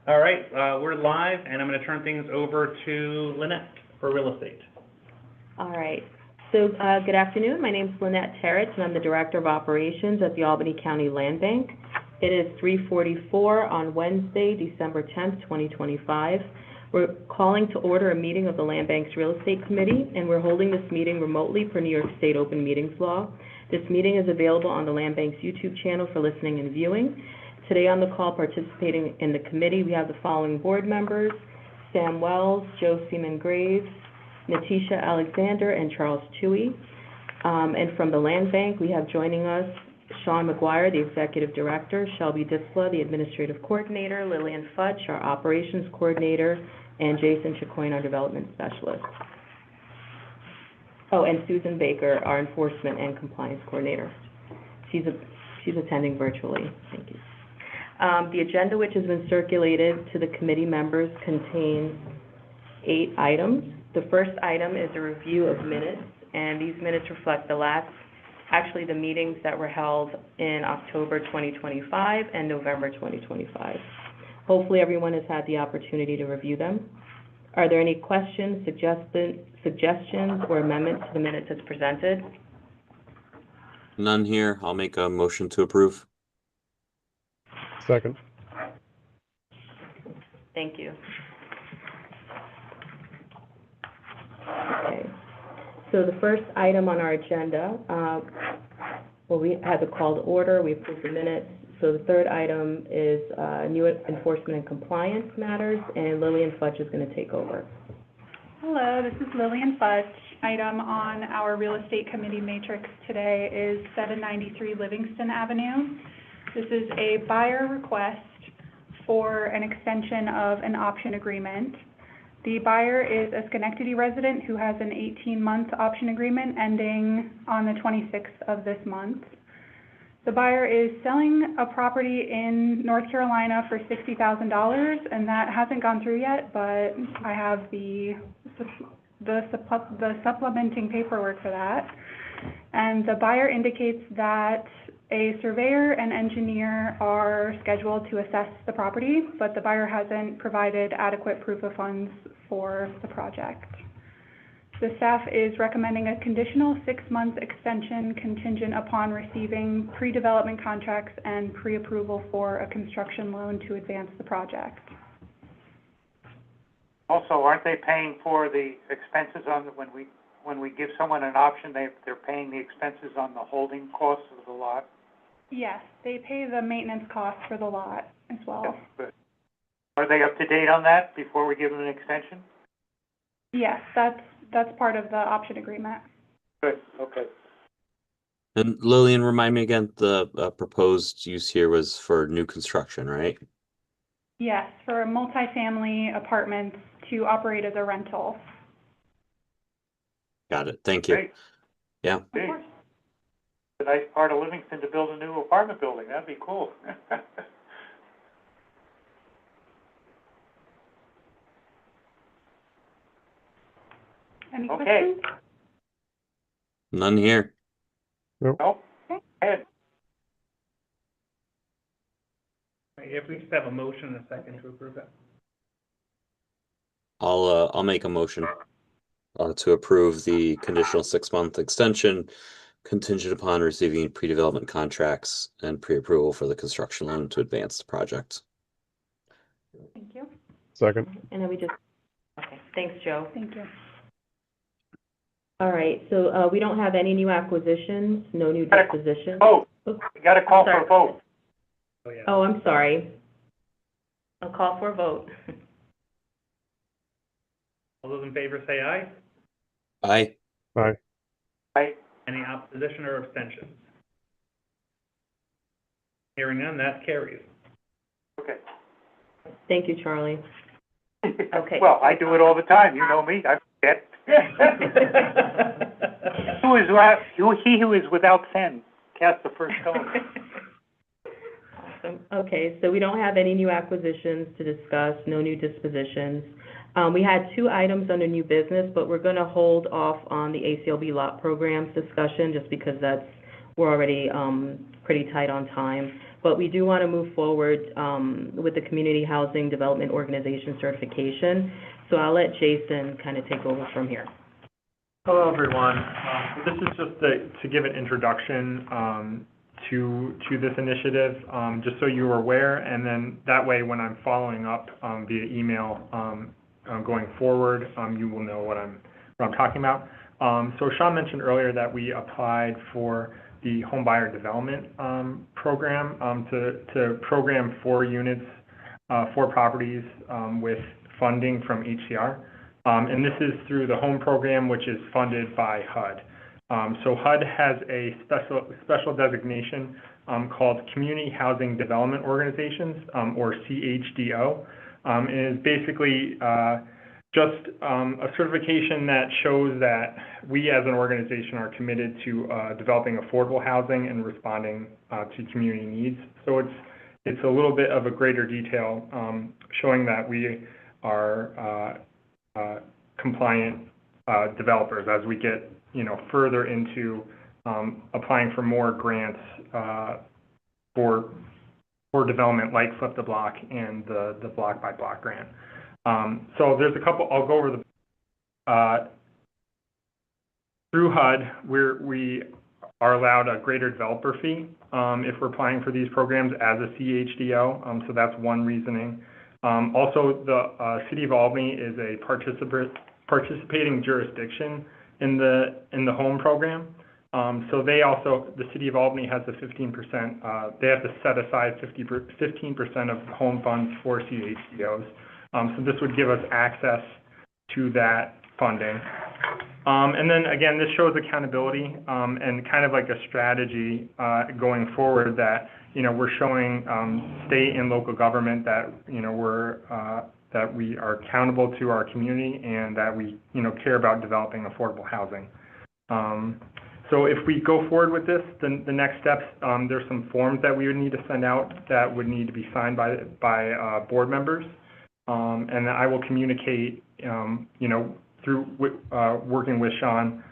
All right, we're live, and I'm going to turn things over to Lynette for real estate. All right. So good afternoon. My name is Lynette Terrett, and I'm the Director of Operations at the Albany County Land Bank. It is 3:44 on Wednesday, December 10th, 2025. We're calling to order a meeting of the Land Bank's Real Estate Committee, and we're holding this meeting remotely per New York State Open Meetings Law. This meeting is available on the Land Bank's YouTube channel for listening and viewing. Today on the call participating in the committee, we have the following board members: Sam Wells, Joe Seaman-Graves, Natisha Alexander, and Charles Toohey. And from the Land Bank, we have joining us Sean McGuire, the Executive Director, Shelby Ditzla, the Administrative Coordinator, Lillian Futch, our Operations Coordinator, and Jason Chicoine, our Development Specialist. Oh, and Susan Baker, our Enforcement and Compliance Coordinator. She's attending virtually. Thank you. The agenda, which has been circulated to the committee members, contains 8 items. The first item is a review of minutes, and these minutes reflect the meetings that were held in October 2025 and November 2025. Hopefully everyone has had the opportunity to review them. Are there any questions, suggestions, or amendments to the minutes as presented? None here. I'll make a motion to approve. Second. Thank you. Okay. So the first item on our agenda, we had the call to order, we approved the minutes. So the third item is new enforcement and compliance matters, and Lillian Futch is going to take over. Hello, this is Lillian Futch. Item on our real estate committee matrix today is 793 Livingston Avenue. This is a buyer request for an extension of an option agreement. The buyer is a Schenectady resident who has an 18-month option agreement ending on the 26th of this month. The buyer is selling a property in North Carolina for $60,000, and that hasn't gone through yet, but I have the supplementing paperwork for that. And the buyer indicates that a surveyor and engineer are scheduled to assess the property, but the buyer hasn't provided adequate proof of funds for the project. The staff is recommending a conditional 6-month extension contingent upon receiving pre-development contracts and pre-approval for a construction loan to advance the project. Also, aren't they paying for the expenses on when we give someone an option, they're paying the expenses on the holding costs of the lot? Yes, they pay the maintenance costs for the lot as well. Yes, good. Are they up to date on that before we give them an extension? Yes, that's part of the option agreement. Good, okay. And Lillian, remind me again, the proposed use here was for new construction, right? Yes, for multifamily apartments to operate as a rental. Got it. Thank you. Great. Yeah. Of course. It's a nice part of Livingston to build a new apartment building. That'd be cool. Any Okay. questions? None here. Nope. Okay. Ed, If we just have a motion and a second to approve it. I'll make a motion to approve the conditional 6-month extension contingent upon receiving pre-development contracts and pre-approval for the construction loan to advance the project. Thank you. Second. And then okay, thanks, Joe. Thank you. All right, so we don't have any new acquisitions, no new dispositions. vote. Oops, We got to call for a vote. Oh, yeah. Oh, I'm sorry. I'll call for a vote. All those in favor say aye. Aye. Aye. Aye. Any opposition or abstentions? Hearing none, that carries. Okay. Thank you, Charlie. Okay. Well, I do it all the time. You know me. I forget. He who is without sin cast the first stone. Awesome. Okay, so we don't have any new acquisitions to discuss, no new dispositions. We had 2 items under new business, but we're going to hold off on the ACLB lot programs discussion just because we're already pretty tight on time. but we do want to move forward with the Community Housing Development Organization certification. So I'll let Jason kind of take over from here. Hello, everyone. This is just to give an introduction to this initiative, just so you're aware, and then that way when I'm following up via email going forward, you will know what I'm talking about. So Sean mentioned earlier that we applied for the home buyer development program to program 4 units, 4 properties with funding from HCR. And this is through the HOME program, which is funded by HUD. So HUD has a special designation called Community Housing Development Organizations, or CHDO. It is basically just a certification that shows that we as an organization are committed to developing affordable housing and responding to community needs. So it's a little bit of a greater detail showing that we are compliant developers as we get further into applying for more grants for development like Flip the Block and the Block by Block grant. So there's a couple, I'll go over the, through HUD, we are allowed a greater developer fee if we're applying for these programs as a CHDO, so that's one reasoning. Also, the City of Albany is a participating jurisdiction in the HOME program. So they also, the City of Albany has a 15%, they have to set aside 15% of home funds for CHDOs. So this would give us access to that funding. And then again, this shows accountability and kind of like a strategy going forward that, we're showing state and local government that, that we are accountable to our community and that we, care about developing affordable housing. So if we go forward with this, the next steps, there's some forms that we would need to send out that would need to be signed by board members. And I will communicate, through working with Sean,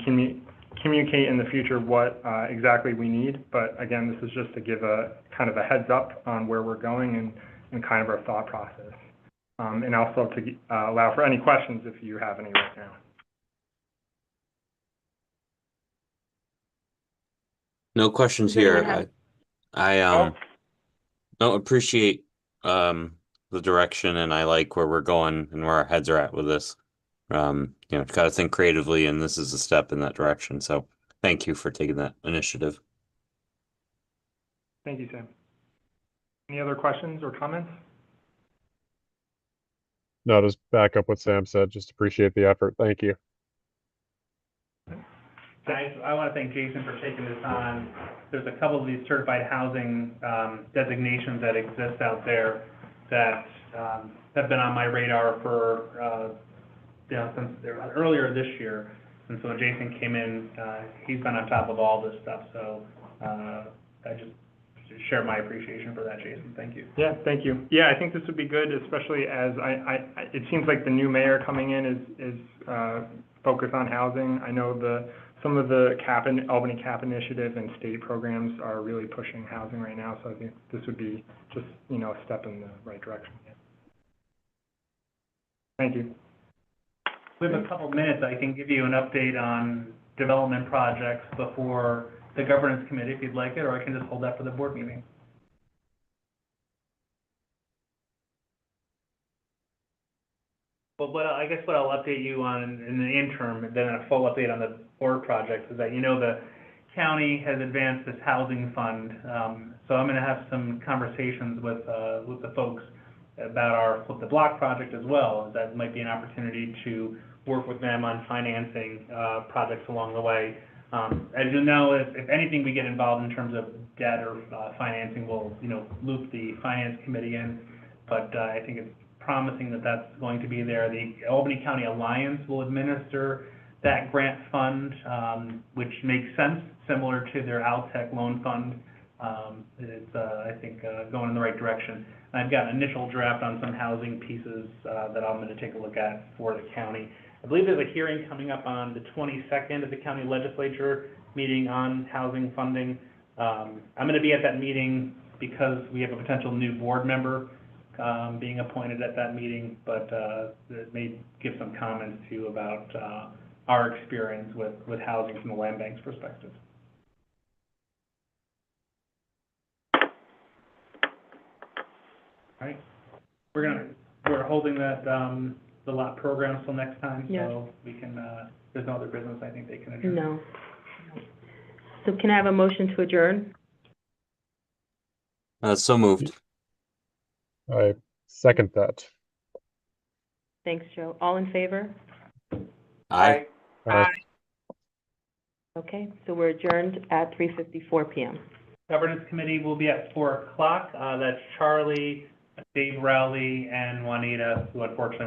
communicate in the future what exactly we need. But again, this is just to give a kind of a heads up on where we're going and kind of our thought process. And also to allow for any questions if you have any right now. No questions Does anyone here. have- I appreciate the direction, and I like where we're going and where our heads are at with this. Got to think creatively, and this is a step in that direction. So thank you for taking that initiative. Thank you, Sam. Any other questions or comments? No, just back up what Sam said. Just appreciate the effort. Thank you. I want to thank Jason for taking this on. There's a couple of these certified housing designations that exist out there that have been on my radar for since earlier this year. And so when Jason came in, he's been on top of all this stuff. So I just share my appreciation for that, Jason. Thank you. Yeah, thank you. Yeah, I think this would be good, especially as it seems like the new mayor coming in is focused on housing. I know some of the Albany CAP initiative and state programs are really pushing housing right now. So I think this would be just, a step in the right direction. Yeah. Thank you. We have a couple minutes. I can give you an update on development projects before the governance committee if you'd like it, or I can just hold that for the board meeting. Well, I guess what I'll update you on in the interim, and then a full update on the board projects, is that the county has advanced this housing fund. So I'm going to have some conversations with the folks about our Flip the Block project as well. That might be an opportunity to work with them on financing projects along the way. As you know, if anything we get involved in terms of debt or financing, we'll loop the finance committee in. But I think it's promising that that's going to be there. The Albany County Alliance will administer that grant fund, which makes sense, similar to their Altech loan fund. It's, I think, going in the right direction. I've got an initial draft on some housing pieces that I'm going to take a look at for the county. I believe there's a hearing coming up on the 22nd of the county legislature meeting on housing funding. I'm going to be at that meeting because we have a potential new board member, being appointed at that meeting, but, it may give some comments too about, our experience with housing from the land bank's perspective. All right, we're holding that, the lot program till next time, Yeah. so we can, there's no other business I think they can adjourn. No. So can I have a motion to adjourn? So moved. I second that. Thanks, Joe. All in favor? Aye. Okay, so we're adjourned at 3:54 PM. Governance Committee will be at 4 o'clock. That's Charlie, Dave Rowley, and Juanita, who unfortunately